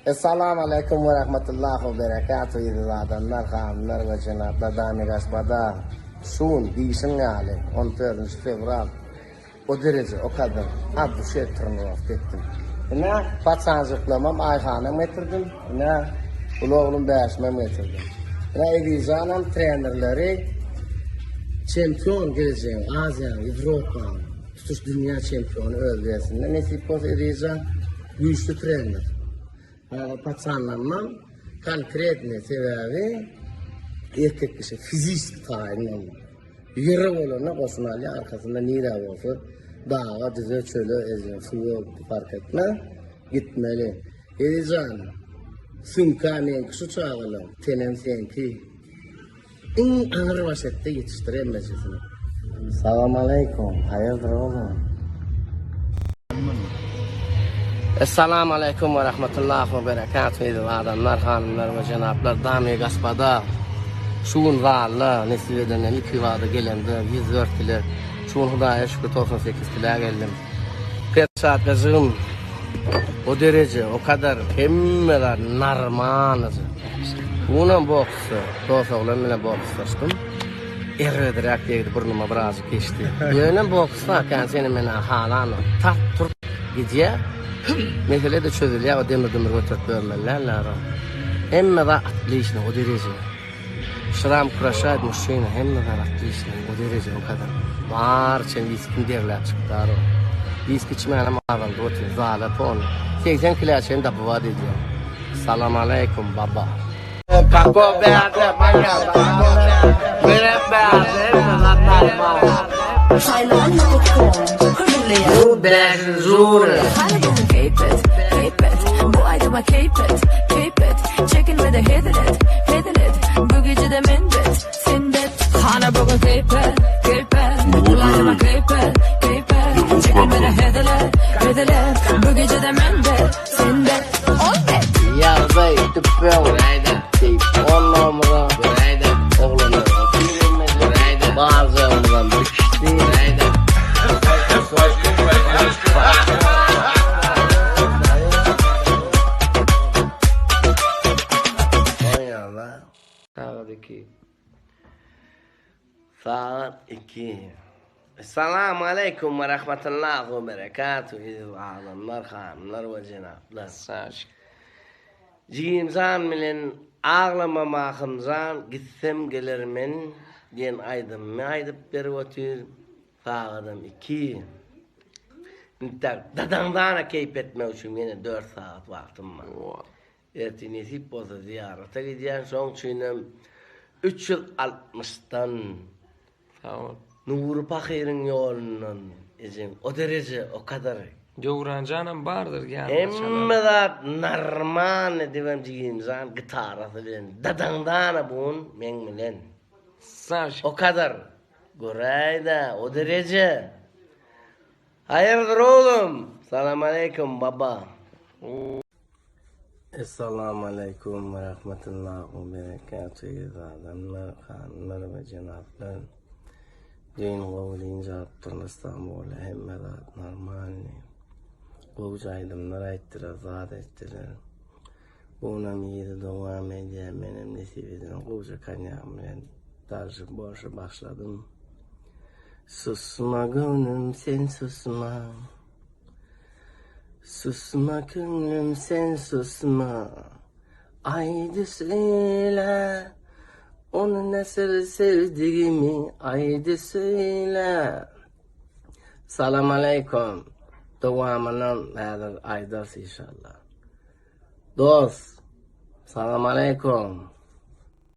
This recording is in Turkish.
Esselamu Aleyküm ve Rahmetullahi ve Berekatuhu izadamlar, hanımlar ve cenaplar, dami gaspada, şun, değişim yani, 14. fevral, o derece, o kadar, adı şey tırnavaf ettim. Ne, patsancıklamam, ayhanım getirdim, ne, oğlum beşmem getirdim. Ne, Edizan'ın trenerleri, şampiyon geleceğim, Asya, Avrupa, tutuş dünya şampiyonu öldüğesinde, nesip olsa Edizan, güçlü trener. Patsanlanmam konkretne sebebi erkek kişi fizik tayinlam. Yürü olana koşmalı arkasında nira olsa dağa düze çöle ezin suyu fark etme gitmeli. Edizan sümkanen kışı çağılı tenen senki en ağır vasette yetiştiremezsiniz. Selamun Aleyküm. Hayırdır oğlum? Esselamu Aleyküm ve Rahmetullahi ve Berekatuhu adamlar, hanımlar ve cenaplar, dami gaspada şuun rağlı nesli edilen 2 vada gelemde 104 ile şuun hudaya şükür 98 ile geldim. 5 saat gözüm o derece o kadar hemmeler narmanızı bunun boksu dosoğlan bile bokslaştım errederek deydi burnuma birazcık geçti yönen bokslarken senin mena halanı tat tur gidiyor. Mesele de çözülüyor, o demir götürüp vermeler. Hem de atlayışını o derece. Şıram kuraşaydı müşrine, hem de atlayışını o derece o kadar. Var için viskin derler çıktı. Viski çimene mağaraldı, otur, zâle pon. 80 kilo için de bu var ediyor. Selamun Aleyküm baba. Kako beğendi, manyak. Verem beğendi, zaten bu benzure. Bu aydıma keypet. Çekin ve de hedilet. Bu gece de mindet, sindet. Hana bugün keypet. Bu aydıma keypet. Çekin ve de hedilet. Bu gece de mindet, sindet. Ya bey, tüpel. On numara. Oğlanı. Bazı ondan bir kişi. Saat 2. Esselamu Aleyküm ve Rahmetullahi ve Berekatuhu adamlar, hanımlar ve cenaplar. Cimzan bilen ağlamamakımzan gitsem gelirmen diyen aydım. Aydıp beri otur sağadım 2. Dadandana keyif etme için yine 4 saat vaktim var. Erti nesip olsa ziyarete gideceğim. Son çiğnem 360'tan Nuru Pakir'in yolundan izin. O derece o kadar. Yoğurancağın vardır yani. Emme da narman edivem cigimzan gitarası bilen. Dadandana bun men bilen. O kadar. Gorayda o derece. Hayırdır oğlum? Selamun Aleyküm baba. Esselamu Aleyküm ve Rahmetullahi ve Berekatuhu adamlar, hanımlar ve cenaplar. Ceyn qovlin japtırın İstanbul'a hemmedat normalni. Qovcaydımlar ayttıra zat ettiler. Bunam yedi devam edeceğim benim nesip edilen qovca kanyağım bilen darjı borşu başladım. Susma gönlüm sen susma. Susma gönlüm sen susma. Haydi söyle. Onu nasıl sevdiğimi haydi söyle. Selamun Aleyküm. Devamının aydas inşallah. Dost. Selamun Aleyküm.